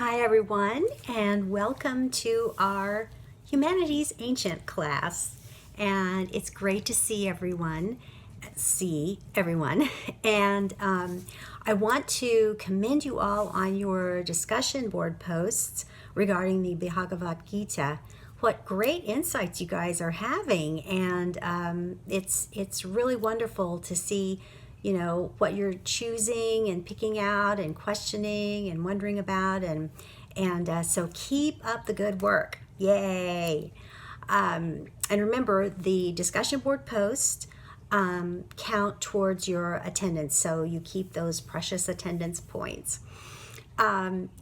Hi everyone, and welcome to our Humanities Ancient class. And it's great to see everyone. And I want to commend you all on your discussion board posts regarding the Bhagavad Gita. What great insights you guys are having, and it's really wonderful to see what you're choosing and picking out and questioning and wondering about, and so keep up the good work. Yay. And remember, the discussion board posts count towards your attendance, so you keep those precious attendance points.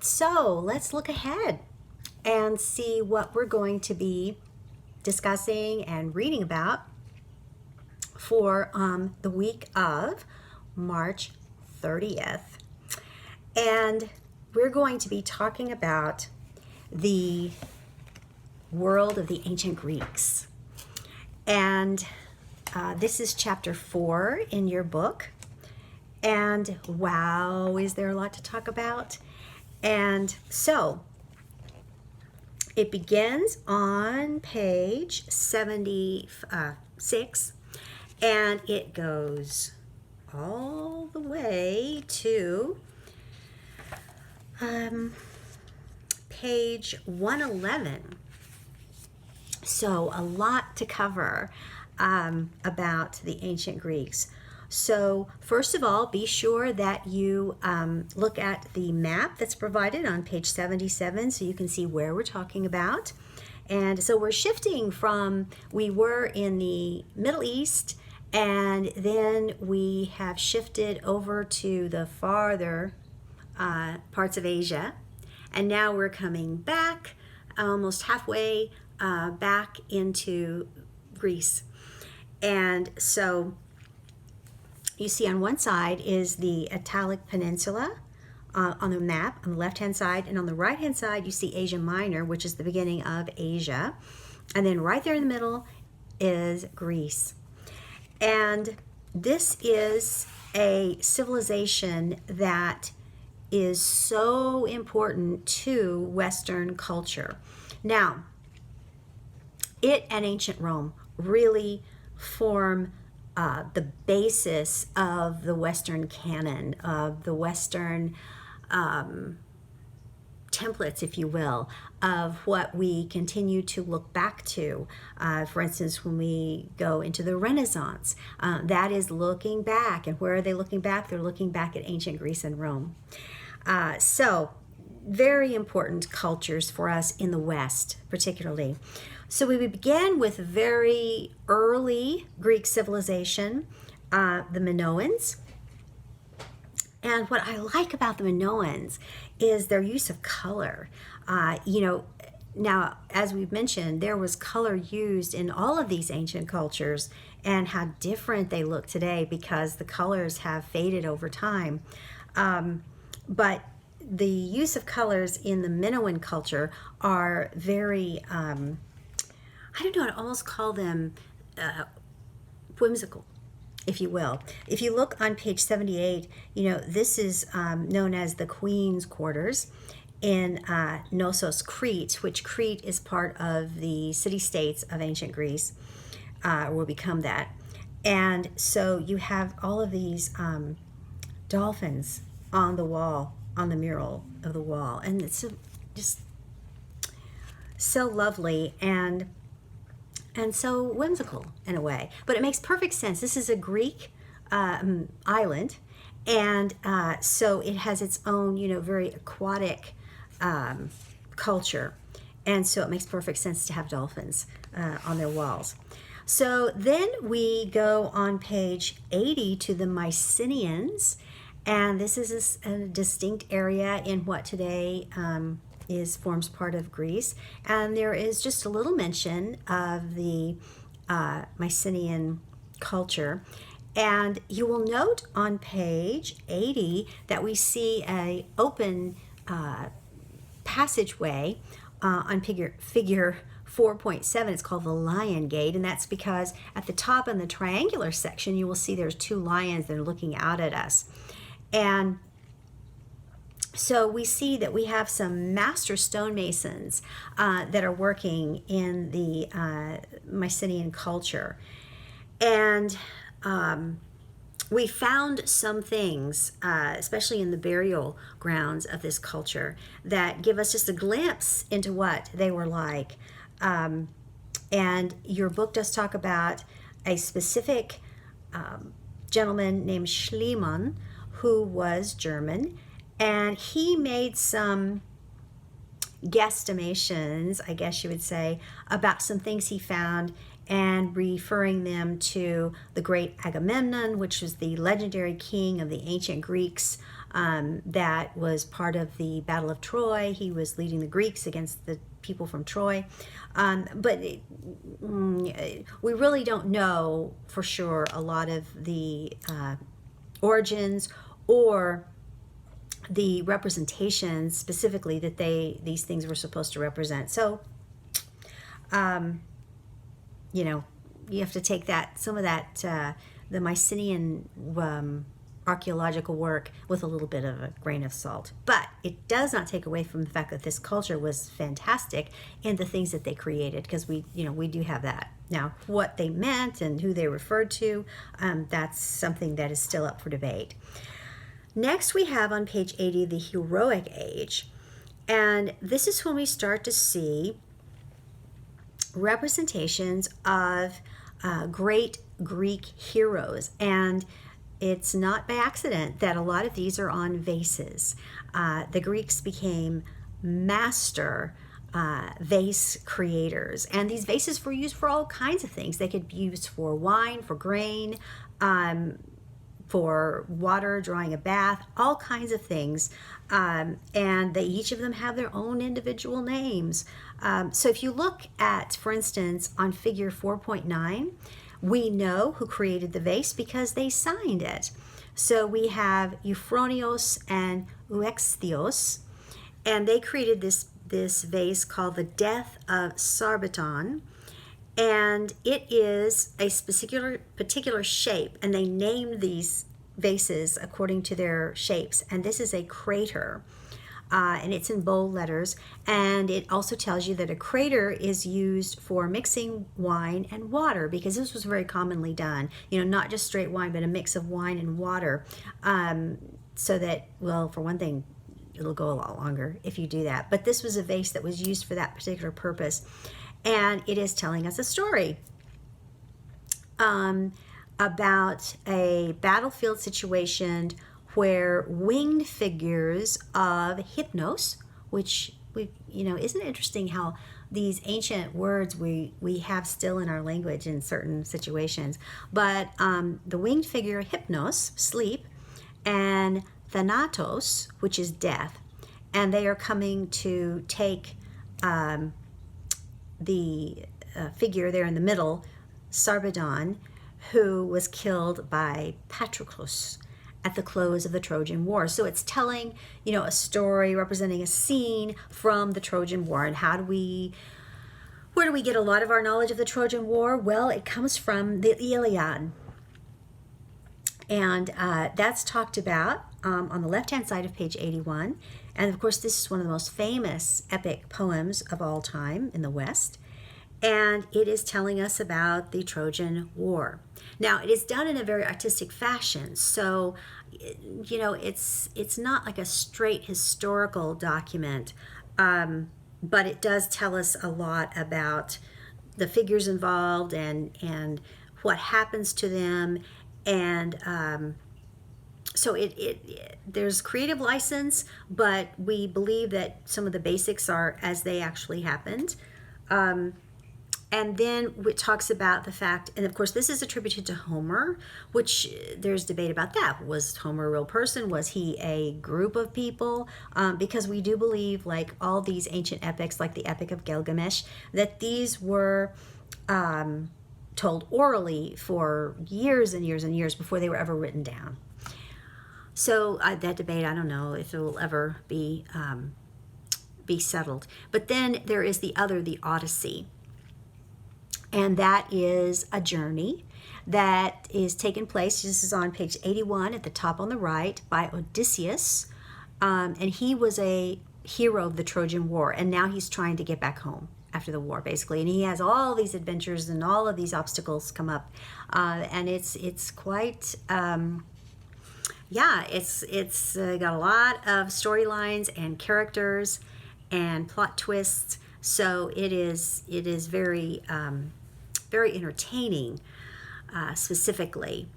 So let's look ahead and see what we're going to be discussing and reading about for the week of March 30th. And we're going to be talking about the world of the ancient Greeks. And this is chapter 4 in your book. And wow, is there a lot to talk about? And so it begins on page 76. And it goes all the way to page 111. So a lot to cover about the ancient Greeks. So first of all, be sure that you look at the map that's provided on page 77 so you can see where we're talking about. And so we're shifting from, we were in the Middle East, and then we have shifted over to the farther parts of Asia. And now we're coming back, almost halfway back into Greece. And so you see on one side is the Italic Peninsula on the map, on the left-hand side. And on the right-hand side, you see Asia Minor, which is the beginning of Asia. And then right there in the middle is Greece. And this is a civilization that is so important to Western culture. Now, it and ancient Rome really form the basis of the Western canon, of the Western templates, if you will, of what we continue to look back to. For instance, when we go into the Renaissance, that is looking back. And where are they looking back? They're looking back at ancient Greece and Rome. So very important cultures for us in the West, particularly. So we begin with very early Greek civilization, the Minoans. And what I like about the Minoans is their use of color. Now, as we've mentioned, there was color used in all of these ancient cultures, and how different they look today because the colors have faded over time. But the use of colors in the Minoan culture are very, I'd almost call them whimsical, if you will. If you look on page 78, this is known as the Queen's Quarters in Knossos, Crete, which Crete is part of the city-states of ancient Greece, will become that. And so you have all of these dolphins on the wall, on the mural of the wall. And it's just so lovely and so whimsical in a way. But it makes perfect sense. This is a Greek island, and so it has its own, very aquatic culture. And so it makes perfect sense to have dolphins on their walls. So then we go on page 80 to the Mycenaeans, and this is a distinct area in what today forms part of Greece. And there is just a little mention of the Mycenaean culture. And you will note on page 80 that we see a open passageway on figure 4.7. It's called the Lion Gate, and that's because at the top in the triangular section you will see there's two lions that are looking out at us. And So we see that we have some master stonemasons that are working in the Mycenaean culture. And we found some things, especially in the burial grounds of this culture, that give us just a glimpse into what they were like. And your book does talk about a specific gentleman named Schliemann, who was German, and he made some guesstimations, I guess you would say, about some things he found, and referring them to the great Agamemnon, which was the legendary king of the ancient Greeks, that was part of the Battle of Troy. He was leading the Greeks against the people from Troy. But we really don't know for sure a lot of the origins or the representations specifically that these things were supposed to represent. So, you know, you have to take some of that, the Mycenaean archaeological work with a little bit of a grain of salt. But it does not take away from the fact that this culture was fantastic in the things that they created, because we do have that. Now, what they meant and who they referred to, that's something that is still up for debate. Next, we have on page 80 the heroic age. And this is when we start to see representations of great Greek heroes. And it's not by accident that a lot of these are on vases. The Greeks became master vase creators. And these vases were used for all kinds of things. They could be used for wine, for grain, for water, drawing a bath, all kinds of things. And each of them have their own individual names. So if you look at, for instance, on figure 4.9, we know who created the vase because they signed it. So we have Euphronios and Euexios, and they created this vase called the Death of Sarbaton. And it is a particular shape, and they named these vases according to their shapes. And this is a crater, and it's in bold letters. And it also tells you that a crater is used for mixing wine and water, because this was very commonly done. Not just straight wine, but a mix of wine and water, so that, well, for one thing, it'll go a lot longer if you do that. But this was a vase that was used for that particular purpose. And it is telling us a story about a battlefield situation where winged figures of hypnos, which isn't it interesting how these ancient words we have still in our language in certain situations, but the winged figure hypnos, sleep, and thanatos, which is death, and they are coming to take the figure there in the middle, Sarpedon, who was killed by Patroclus at the close of the Trojan War. So it's telling, a story representing a scene from the Trojan War. And where do we get a lot of our knowledge of the Trojan War? Well, it comes from the Iliad. And that's talked about on the left-hand side of page 81. And of course, this is one of the most famous epic poems of all time in the West. And it is telling us about the Trojan War. Now, it is done in a very artistic fashion. So, it's not like a straight historical document, but it does tell us a lot about the figures involved and what happens to them. And so there's creative license, but we believe that some of the basics are as they actually happened. And then it talks about the fact, and of course this is attributed to Homer, which there's debate about that. Was Homer a real person? Was he a group of people? Because we do believe, like all these ancient epics, like the Epic of Gilgamesh, that these were told orally for years and years and years before they were ever written down. So that debate, I don't know if it will ever be settled. But then there is the Odyssey. And that is a journey that is taking place, this is on page 81 at the top on the right, by Odysseus and he was a hero of the Trojan War, and now he's trying to get back home after the war, basically. And he has all these adventures and all of these obstacles come up, and it's quite it's got a lot of storylines and characters and plot twists. So it is very very entertaining, specifically.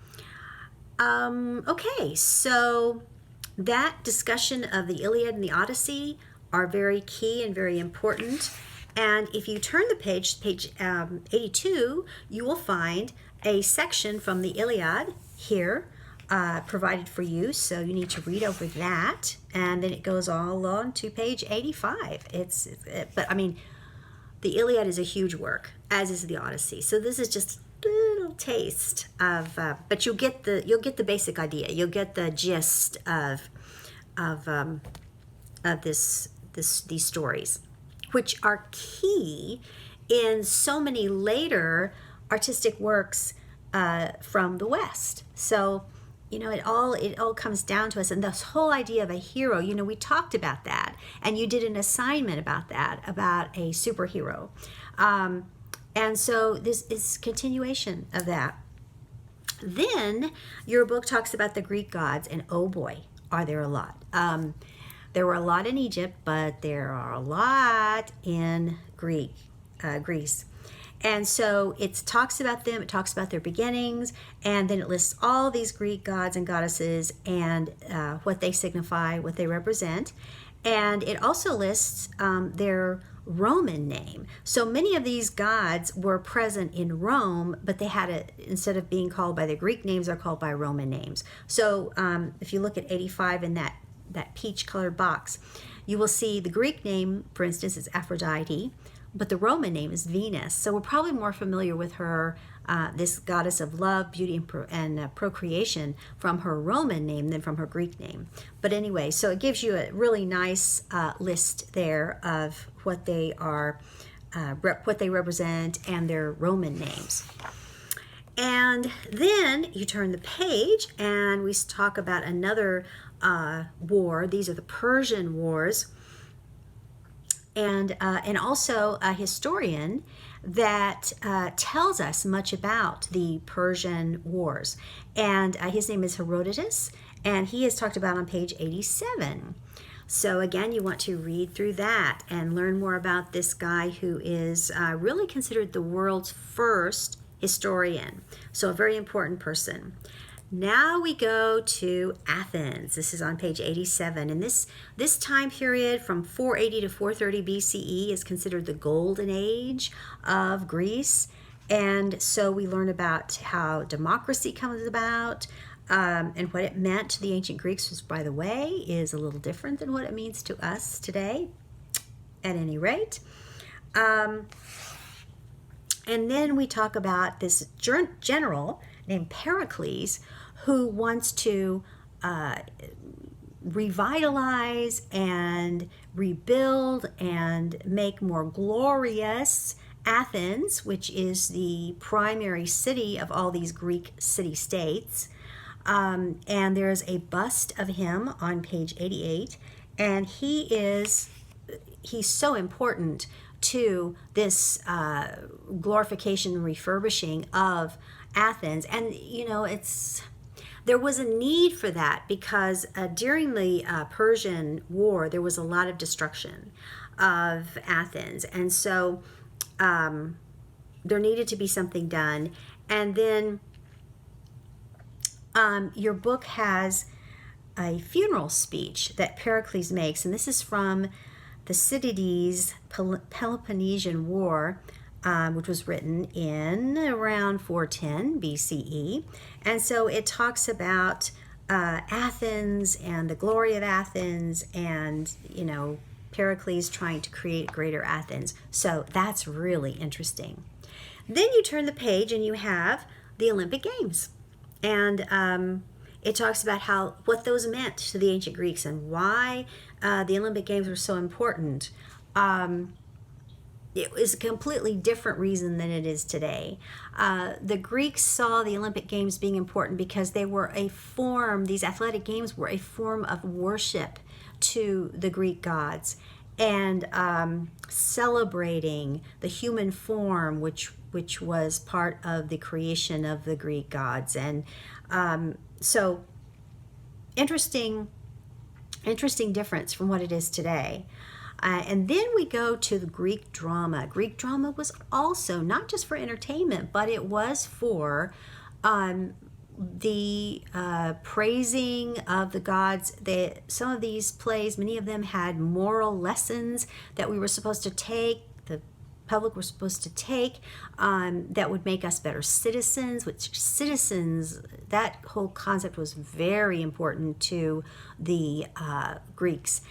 Okay, so that discussion of the Iliad and the Odyssey are very key and very important. And if you turn the page 82, you will find a section from the Iliad here provided for you. So you need to read over that, and then it goes all on to page 85. But I mean, the Iliad is a huge work, as is the Odyssey. So this is just a little taste of, but you'll get the basic idea. You'll get the gist of these stories, which are key in so many later artistic works from the West. So, it all comes down to us, and this whole idea of a hero. We talked about that, and you did an assignment about that, about a superhero, and so this is continuation of that. Then your book talks about the Greek gods, and oh boy, are there a lot. There were a lot in Egypt, but there are a lot in Greece. And so it talks about them, it talks about their beginnings, and then it lists all these Greek gods and goddesses and what they signify, what they represent. And it also lists their Roman name. So many of these gods were present in Rome, but they had instead of being called by the Greek names, they're called by Roman names. So if you look at 85 in that peach colored box, you will see the Greek name, for instance, is Aphrodite, but the Roman name is Venus. So we're probably more familiar with her, this goddess of love, beauty, and procreation from her Roman name than from her Greek name. But anyway, so it gives you a really nice list there of what they are, what they represent, and their Roman names. And then you turn the page, and we talk about another war. These are the Persian Wars. And also a historian that tells us much about the Persian Wars. And his name is Herodotus, and he is talked about on page 87. So again, you want to read through that and learn more about this guy who is really considered the world's first historian. So a very important person. Now we go to Athens. This is on page 87. And this time period from 480 to 430 BCE is considered the golden age of Greece. And so we learn about how democracy comes about, and what it meant to the ancient Greeks, which, by the way, is a little different than what it means to us today, at any rate. And then we talk about this general named Pericles, who wants to revitalize and rebuild and make more glorious Athens, which is the primary city of all these Greek city-states. And there's a bust of him on page 88, and he's so important to this glorification and refurbishing of Athens. And there was a need for that because during the Persian War there was a lot of destruction of Athens, and so there needed to be something done. And then your book has a funeral speech that Pericles makes, and this is from the Thucydides Peloponnesian War, which was written in around 410 BCE. And so it talks about Athens and the glory of Athens, and Pericles trying to create greater Athens. So that's really interesting. Then you turn the page and you have the Olympic Games, and it talks about what those meant to the ancient Greeks and why the Olympic Games were so important. It was a completely different reason than it is today. The Greeks saw the Olympic Games being important because they were these athletic games were a form of worship to the Greek gods and celebrating the human form, which was part of the creation of the Greek gods. And so interesting difference from what it is today. And then we go to the Greek drama. Greek drama was also not just for entertainment, but it was for the praising of the gods. Some of these plays, many of them had moral lessons that we were supposed to take, the public were supposed to take, that would make us better citizens, which citizens, that whole concept was very important to the Greeks.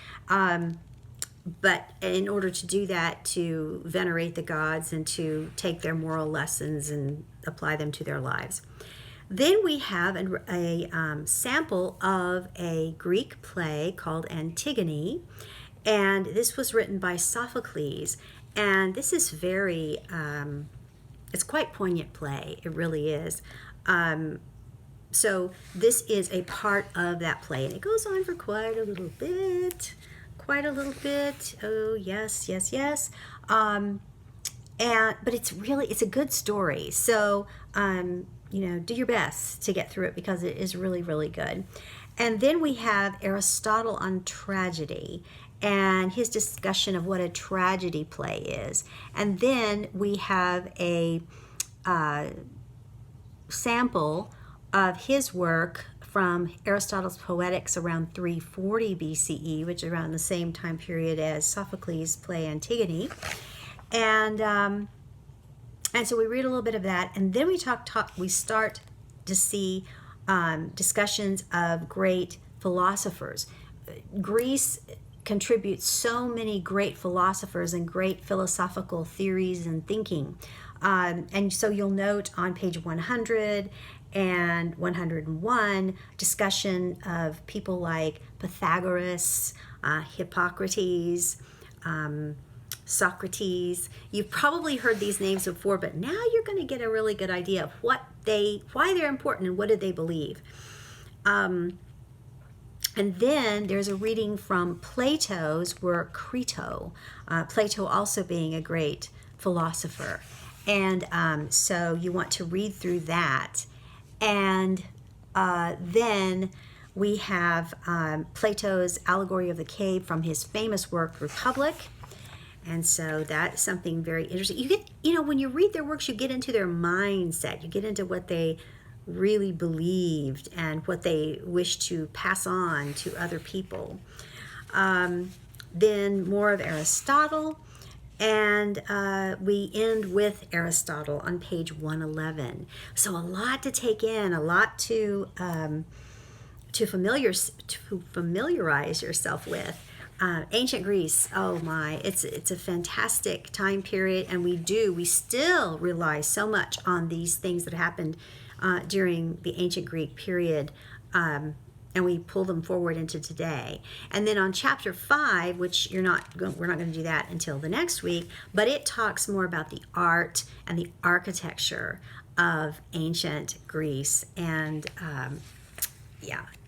But in order to do that, to venerate the gods and to take their moral lessons and apply them to their lives. Then we have a sample of a Greek play called Antigone, and this was written by Sophocles. And this is very, it's quite poignant play, it really is. So this is a part of that play, and it goes on for quite a little bit. Oh, yes. But it's a good story. So, do your best to get through it because it is really, really good. And then we have Aristotle on tragedy and his discussion of what a tragedy play is. And then we have a sample of his work from Aristotle's Poetics around 340 BCE, which is around the same time period as Sophocles' play Antigone. And so we read a little bit of that, and then we start to see discussions of great philosophers. Greece contributes so many great philosophers and great philosophical theories and thinking. And so you'll note on page 100 and 101 discussion of people like Pythagoras, Hippocrates, Socrates. You've probably heard these names before, but now you're going to get a really good idea of why they're important and what did they believe. And then there's a reading from Plato's work, Crito. Plato also being a great philosopher. And so you want to read through that. And then we have Plato's Allegory of the Cave from his famous work, Republic. And so that's something very interesting. You get, when you read their works, you get into their mindset. You get into what they really believed and what they wish to pass on to other people. Then more of Aristotle. And we end with Aristotle on page 111. So a lot to take in, a lot to familiarize yourself with. Ancient Greece, oh my, it's a fantastic time period, and we still rely so much on these things that happened during the ancient Greek period. And we pull them forward into today. And then on chapter 5, which we're not going to do that until the next week, but it talks more about the art and the architecture of ancient Greece. And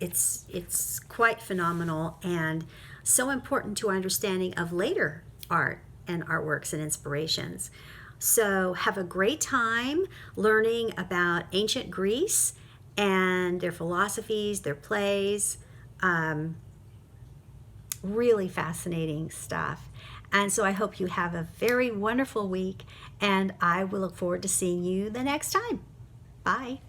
it's quite phenomenal and so important to our understanding of later art and artworks and inspirations. So have a great time learning about ancient Greece and their philosophies, their plays, really fascinating stuff. And so I hope you have a very wonderful week, and I will look forward to seeing you the next time. Bye.